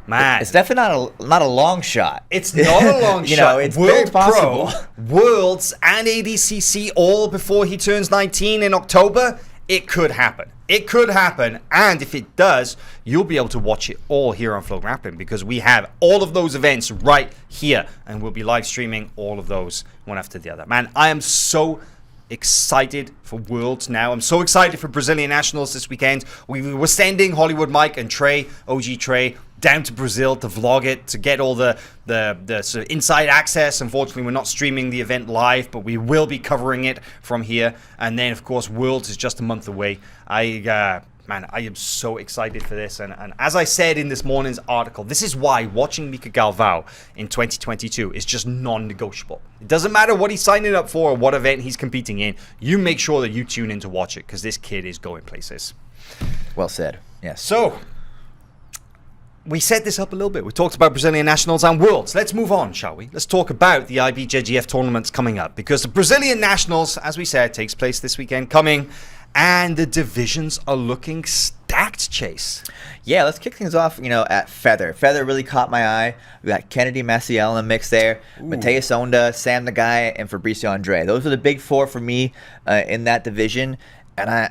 A: Man,
B: it's definitely not a long shot.
A: It's not a long shot.
B: It's
A: World
B: very possible.
A: Pro, Worlds, and ADCC all before he turns 19 in October. It could happen. It could happen, and if it does, you'll be able to watch it all here on FloGrappling, because we have all of those events right here, and we'll be live streaming all of those one after the other. Man, I am so excited for Worlds now. I'm so excited for Brazilian Nationals this weekend. We were sending Hollywood Mike and Trey, OG Trey, down to Brazil to vlog it, to get all the sort of inside access. Unfortunately, we're not streaming the event live, but we will be covering it from here. And then, of course, Worlds is just a month away. Man, I am so excited for this. And as I said in this morning's article, this is why watching Mica Galvao in 2022 is just non-negotiable. It doesn't matter what he's signing up for or what event he's competing in. You make sure that you tune in to watch it, because this kid is going places.
B: Well said. Yes.
A: So, we set this up a little bit. We talked about Brazilian Nationals and Worlds. Let's move on, shall we? Let's talk about the IBJJF tournaments coming up, because the Brazilian Nationals, as we said, takes place this weekend coming, and the divisions are looking stacked, Chase.
B: Yeah, let's kick things off, at Feather. Feather really caught my eye. We got Kennedy Maciel in the mix there, Mateus Onda, Sam the Guy, and Fabricio Andre. Those are the big four for me in that division. And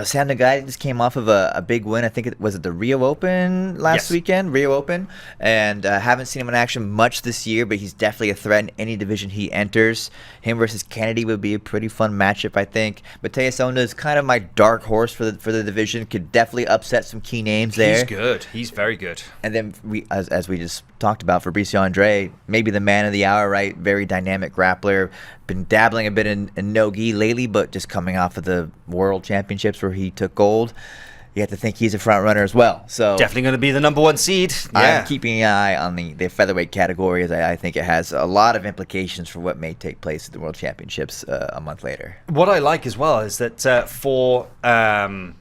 B: Sam the Guy just came off of a big win. I think it was the Rio Open last weekend, Rio Open, and haven't seen him in action much this year, but he's definitely a threat in any division he enters. Him versus Kennedy would be a pretty fun matchup, I think. Mateus Onda is kind of my dark horse for the division. Could definitely upset some key names there.
A: He's good. He's very good.
B: And then as we just talked about, Fabricio Andre, maybe the man of the hour, right? Very dynamic grappler. Been dabbling a bit in no-gi lately, but just coming off of the World Championships where he took gold, you have to think he's a front runner as well. So
A: definitely going to be the #1 seed. Yeah.
B: I'm keeping an eye on the featherweight category, as I think it has a lot of implications for what may take place at the World Championships a month later.
A: What I like as well is that for let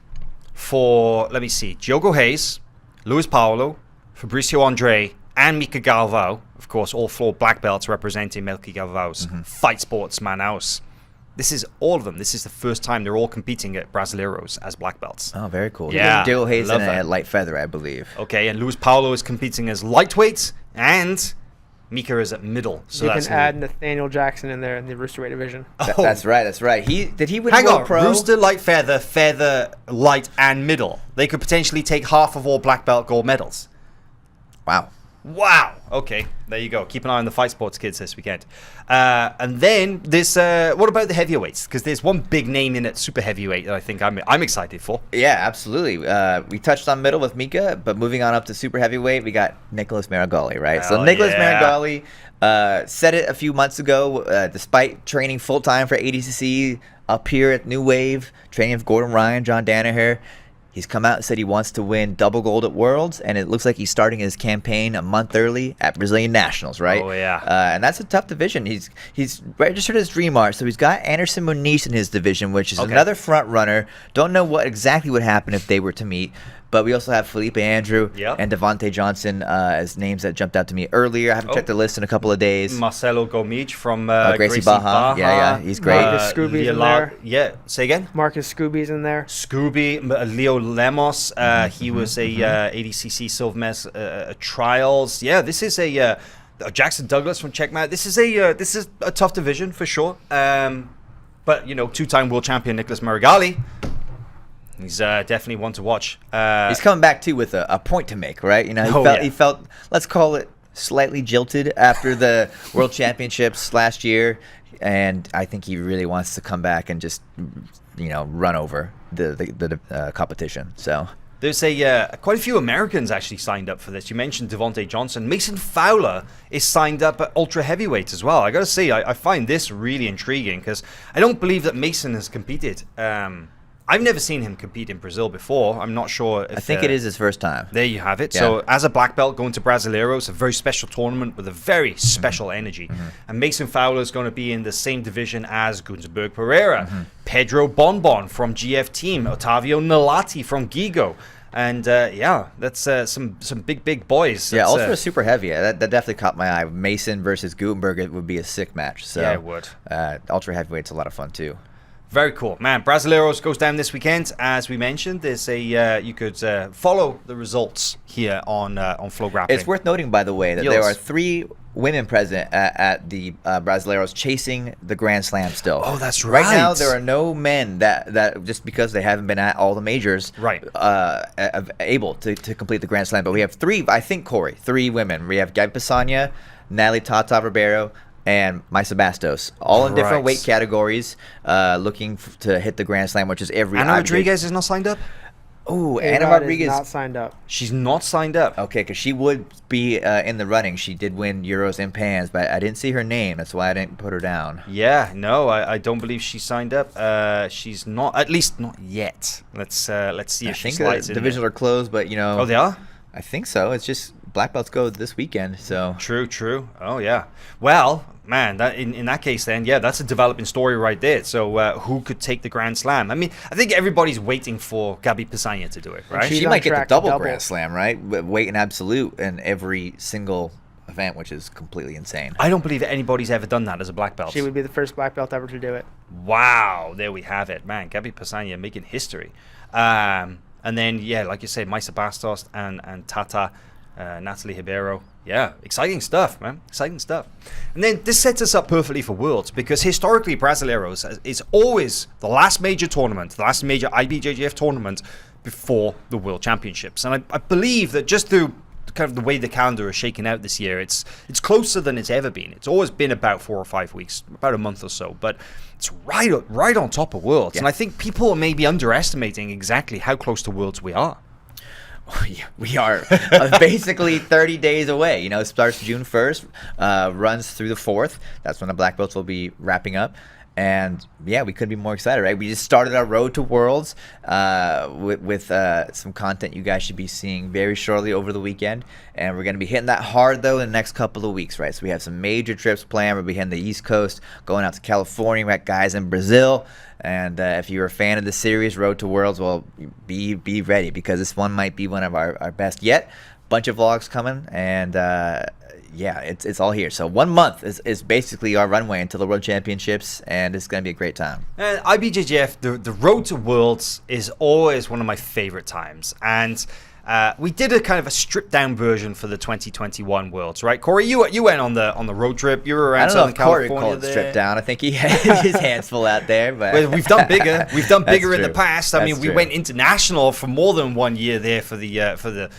A: me see, Diogo Hayes, Luis Paulo, Fabricio Andre, and Mica Galvao, of course, all 4 black belts representing Mica Galvao's Fight Sports Manaus. This is all of them. This is the first time they're all competing at Brasileiros as black belts.
B: Oh, very cool.
A: Yeah,
B: Diogo Hayes
A: love
B: in
A: that.
B: a light feather, I believe.
A: Okay, and Luis Paulo is competing as lightweight, and Mica is at middle. So
C: you
A: that's
C: can add Nathaniel Jackson in there in the Roosterweight division.
B: That's right. Did he win
A: Hang
B: World
A: on,
B: Pro?
A: Rooster, light feather, feather, light, and middle. They could potentially take half of all black belt gold medals. Wow. Okay, there you go. Keep an eye on the Fight Sports kids this weekend. And then this. What about the heavyweights? Because there's one big name in it, super heavyweight, that I think I'm excited for.
B: Yeah, absolutely. We touched on middle with Mica, but moving on up to super heavyweight, we got Nicholas Marigali, right? So Nicholas Marigali said it a few months ago, despite training full-time for ADCC up here at New Wave, training with Gordon Ryan, John Danaher. He's come out and said he wants to win double gold at Worlds, and it looks like he's starting his campaign a month early at Brazilian Nationals, right?
A: Oh, yeah.
B: And that's a tough division. He's registered as Dream Art, so he's got Anderson Muniz in his division, which is another front runner. Don't know what exactly would happen if they were to meet. But we also have Felipe Andrew and Devontae Johnson as names that jumped out to me earlier. I haven't checked the list in a couple of days.
A: Marcelo Gomes from
B: Gracie Baja. Yeah, he's great.
C: Marcus Scooby's in there.
A: Yeah, say again?
C: Marcus Scooby's in there.
A: Scooby, Leo Lemos. He was a ADCC Silver Medal trials. Yeah, this is a Jackson Douglas from Checkmate. This is a tough division for sure. But 2-time world champion Nicholas Marigali. He's definitely one to watch.
B: He's coming back too with a point to make, right? He felt, let's call it, slightly jilted after the World Championships last year, and I think he really wants to come back and just run over the competition. So
A: there's quite a few Americans actually signed up for this. You mentioned Devontae Johnson. Mason Fowler is signed up at ultra heavyweight as well. I gotta say, I find this really intriguing, because I don't believe that Mason has competed. I've never seen him compete in Brazil before. I'm not sure if...
B: I think it is his first time.
A: There you have it.
B: Yeah.
A: So as a black belt going to Brasileiros, a very special tournament with a very special energy. And Mason Fowler is going to be in the same division as Gutemberg Pereira, Pedro Bonbon from GF Team, Otavio Nalati from Gigo. And that's some big boys.
B: Yeah,
A: That's,
B: ultra super heavy. That definitely caught my eye. Mason versus Gutenberg, it would be a sick match. So
A: yeah, it would.
B: Ultra heavyweight's a lot of fun too.
A: Very cool, man. Brasileiros goes down this weekend, as we mentioned. There's you could follow the results here on FloGrappling.
B: It's worth noting, by the way, that there are 3 women present at the Brasileiros chasing the Grand Slam still.
A: Oh, that's right.
B: Right now, there are no men that just because they haven't been at all the majors, able to complete the Grand Slam. But we have 3, I think, Corey, 3 women. We have Gavin, Natalie Tata Ribeiro, and Maia Bastos, all in different weight categories, looking to hit the Grand Slam, which is every.
A: Anna Rodriguez is not signed up.
B: Oh, Anna Rodriguez
C: is not signed up.
A: She's not signed up.
B: Okay, because she would be in the running. She did win Euros and Pans, but I didn't see her name. That's why I didn't put her down.
A: Yeah, no, I don't believe she's signed up. She's not, at least not yet. Let's see if she slides in.
B: Divisions are closed, but
A: Oh, they are?
B: I think so. It's just black belts go this weekend, so.
A: True. Oh, yeah. Well, man, that in that case then, yeah, that's a developing story right there. So who could take the Grand Slam? I mean, I think everybody's waiting for Gabi Pisania to do it, right?
B: She might get the double Grand Slam, right? Weight and absolute in every single event, which is completely insane.
A: I don't believe anybody's ever done that as a black belt.
C: She would be the first black belt ever to do it.
A: Wow, there we have it, man. Gabi Pisania making history. And then, yeah, like you said, Maia Bastos and Tata, Natalie Ribeiro. Yeah, exciting stuff, man. Exciting stuff. And then this sets us up perfectly for Worlds, because historically Brasileiros is always the last major tournament, the last major IBJJF tournament before the World Championships. And I believe that just through kind of the way the calendar is shaking out this year, it's closer than it's ever been. It's always been about 4 or 5 weeks, about a month or so, but it's right on top of Worlds. Yeah. And I think people are maybe underestimating exactly how close to Worlds we are.
B: We are basically 30 days away. It starts June 1st, runs through the 4th. That's when the black belts will be wrapping up. And yeah, we couldn't be more excited, right? We just started our road to Worlds with some content you guys should be seeing very shortly over the weekend. And we're going to be hitting that hard, though, in the next couple of weeks, right? So we have some major trips planned. We'll be hitting the East Coast, going out to California. We got guys in Brazil. And if you're a fan of the series, Road to Worlds, well, be ready, because this one might be one of our best yet. Bunch of vlogs coming, and yeah, it's all here. So 1 month is basically our runway until the World Championships, and it's going to be a great time.
A: And IBJJF, the Road to Worlds is always one of my favorite times. And we did a kind of a stripped down version for the 2021 Worlds, right? Corey, you went on the road trip. You were around Southern California.
B: Corey called it stripped down. I think he had his hands full out there. But
A: well, we've done bigger. We've done bigger in the past. I mean, we
B: true.
A: went international for more than 1 year there for the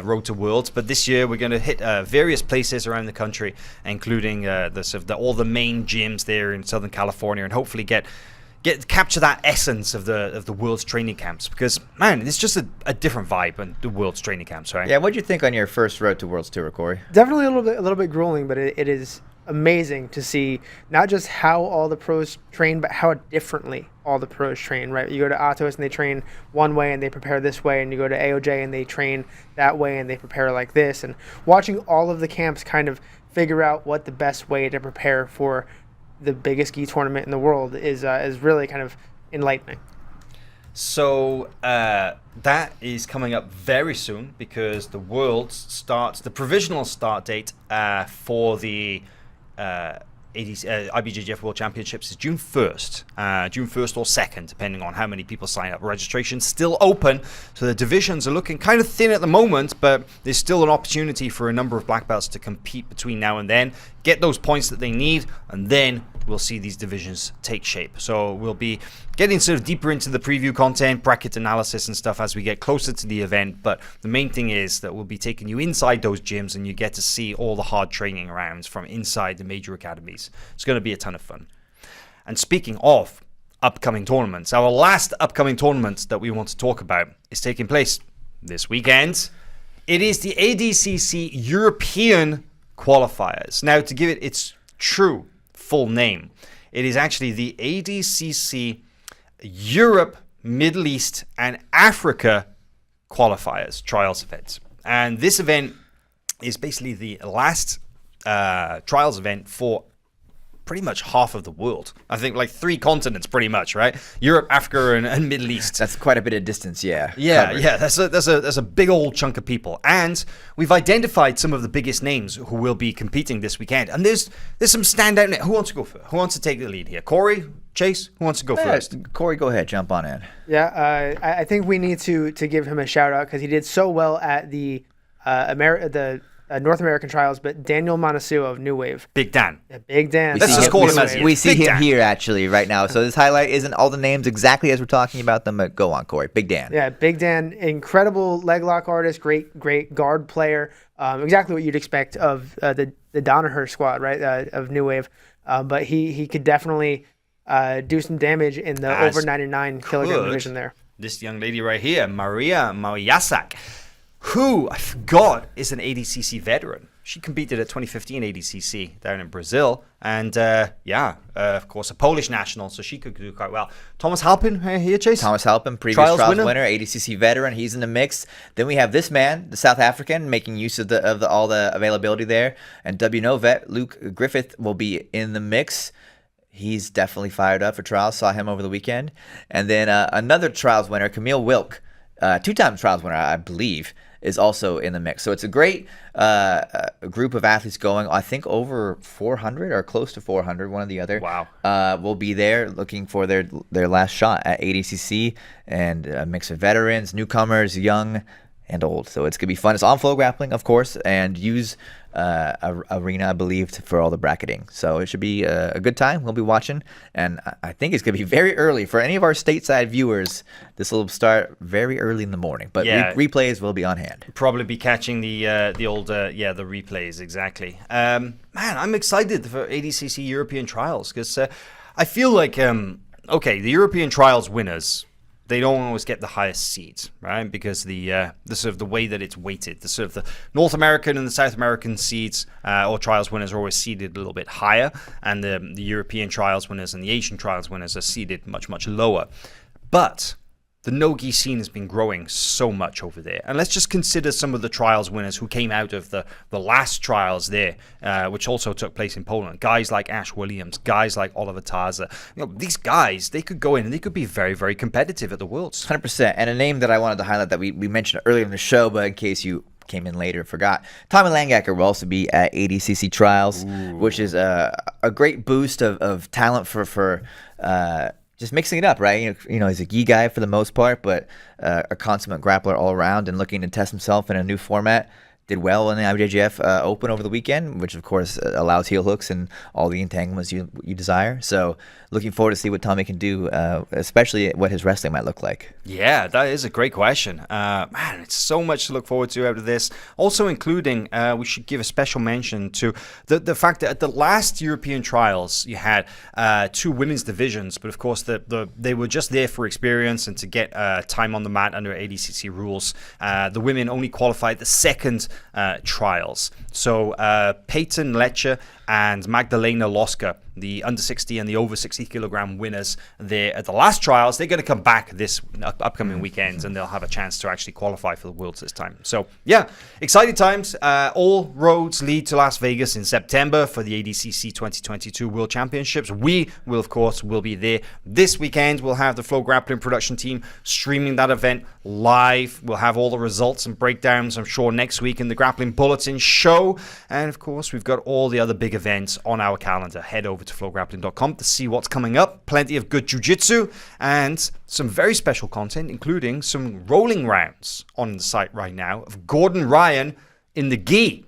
A: Road to Worlds. But this year we're going to hit various places around the country, including all the main gyms there in Southern California, and hopefully capture that essence of the World's training camps, because man, it's just a different vibe in the World's training camps, right?
B: Yeah, what'd you think on your first Road to Worlds tour, Corey?
C: Definitely a little bit grueling, but it is amazing to see not just how all the pros train, but how differently all the pros train, right? You go to Atos and they train one way and they prepare this way, and you go to AOJ and they train that way and they prepare like this, and watching all of the camps kind of figure out what the best way to prepare for the biggest gi tournament in the world is really kind of enlightening.
A: So that is coming up very soon, because the Worlds starts, the provisional start date for the IBJJF World Championships is June 1st. June 1st or 2nd, depending on how many people sign up. Registration's still open, so the divisions are looking kind of thin at the moment, but there's still an opportunity for a number of black belts to compete between now and then, get those points that they need, and then we'll see these divisions take shape. So we'll be getting sort of deeper into the preview content, bracket analysis and stuff as we get closer to the event, but the main thing is that we'll be taking you inside those gyms, and you get to see all the hard training rounds from inside the major academies. It's going to be a ton of fun. And speaking of upcoming tournaments, our last upcoming tournament that we want to talk about is taking place this weekend. It is the ADCC European Qualifiers. Now, to give it its true full name, it is actually the ADCC Europe, Middle East, and Africa Qualifiers Trials event. And this event is basically the last trials event for pretty much half of the world. I think like 3 continents pretty much, right? Europe, Africa, and Middle East.
B: That's quite a bit of distance, yeah.
A: Yeah,
B: covered.
A: yeah, that's a big old chunk of people. And we've identified some of the biggest names who will be competing this weekend. And there's some standout names. Who wants to go first? Who wants to take the lead here? Corey? Chase? Who wants to go first?
B: Corey, go ahead. Jump on in.
C: Yeah, I think we need to give him a shout out because he did so well at the North American trials. But Daniel Monasua of New Wave,
A: Big Dan.
C: yeah, Big Dan.
A: Let's just call him as he is.
B: We see
A: Big
B: him
A: Dan.
B: here actually right now. So this highlight isn't all the names exactly as we're talking about them, but go on, Corey. Big Dan.
C: Yeah, Big Dan, incredible leg lock artist, great guard player. Exactly what you'd expect of the Danaher squad, right? Of New Wave, but he could definitely do some damage in the
A: As
C: over 99 kilogram division there.
A: This young lady right here, Maria Mayasak, who I forgot is an ADCC veteran. She competed at 2015 ADCC down in Brazil, and of course, a Polish national, so she could do quite well. Thomas Halpin here, Chase.
B: Thomas Halpin, previous trials winner, ADCC veteran. He's in the mix. Then we have this man, the South African, making use of all the availability there. And WNO vet Luke Griffith will be in the mix. He's definitely fired up for trials. Saw him over the weekend. And then another trials winner, Camille Wilk, 2-time trials winner, I believe, is also in the mix. So it's a great group of athletes going. I think over 400 or close to 400, one or the other.
A: Wow.
B: Will be there looking for their last shot at ADCC, and a mix of veterans, newcomers, young, and old. So it's going to be fun. It's on FloGrappling, of course, and use Arena, I believe, for all the bracketing. So it should be a good time. We'll be watching, and I think it's going to be very early. For any of our stateside viewers, this will start very early in the morning, but replays will be on hand.
A: Probably be catching the replays, exactly. Man, I'm excited for ADCC European trials, because I feel like, the European trials winners, they don't always get the highest seeds, right? Because the sort of the way that it's weighted, the sort of the North American and the South American seeds or trials winners are always seeded a little bit higher, and the European trials winners and the Asian trials winners are seeded much, much lower. But the no-gi scene has been growing so much over there. And let's just consider some of the trials winners who came out of the last trials there, which also took place in Poland. Guys like Ash Williams, guys like Oliver Taza. These guys, they could go in and they could be very, very competitive at the Worlds.
B: 100%. And a name that I wanted to highlight that we mentioned earlier in the show, but in case you came in later and forgot, Tommy Langacker will also be at ADCC trials, which is a great boost of talent for just mixing it up, right? He's a gi guy for the most part, but a consummate grappler all around, and looking to test himself in a new format. Did well in the IBJJF Open over the weekend, which of course allows heel hooks and all the entanglements you desire. So looking forward to see what Tommy can do, especially what his wrestling might look like.
A: Yeah, that is a great question. Man, it's so much to look forward to out of this. Also including, we should give a special mention to the fact that at the last European trials, you had 2 women's divisions, but of course they were just there for experience and to get time on the mat under ADCC rules. The women only qualified the second trials. So Peyton Lecce and Magdalena Loska, the under 60 and the over 60 kilogram winners there at the last trials, they're going to come back this upcoming weekends, and they'll have a chance to actually qualify for the Worlds this time. So yeah, exciting times. All roads lead to Las Vegas in September for the ADCC 2022 World Championships. We will, of course, be there this weekend. We'll have the FloGrappling production team streaming that event live. We'll have all the results and breakdowns, I'm sure, next week in the Grappling Bulletin show. And of course, we've got all the other big events on our calendar. Head over to FloGrappling.com to see what's coming up. Plenty of good jiu-jitsu and some very special content, including some rolling rounds on the site right now of Gordon Ryan in the gi.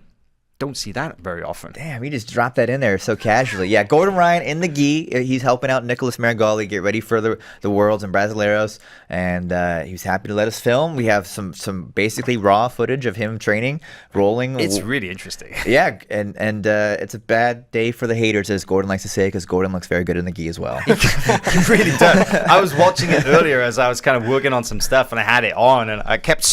A: Don't see that very often.
B: Damn, he just dropped that in there so casually. Yeah, Gordon Ryan in the gi. He's helping out Nicholas Marigali get ready for the Worlds and Brasileiros, and he was happy to let us film. We have some basically raw footage of him training, rolling.
A: It's really interesting.
B: Yeah, and it's a bad day for the haters, as Gordon likes to say, because Gordon looks very good in the gi as well.
A: He really does. I was watching it earlier as I was kind of working on some stuff, and I had it on, and I kept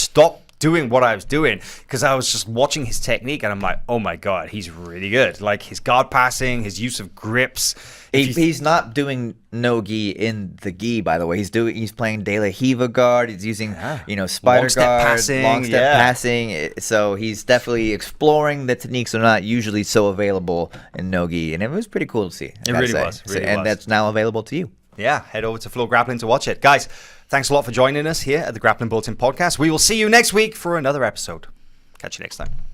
A: doing what I was doing because I was just watching his technique and I'm like, oh my God, he's really good. Like his guard passing, his use of grips.
B: He's not doing no gi in the gi, by the way. He's playing De La Hiva guard. He's using spider
A: Long step
B: guard,
A: passing,
B: long step passing. So he's definitely exploring the techniques that are not usually so available in no gi, and it was pretty cool to see.
A: It really was.
B: And that's now available to you.
A: Yeah, head over to FloGrappling to watch it. Guys, thanks a lot for joining us here at the Grappling Bulletin podcast. We will see you next week for another episode. Catch you next time.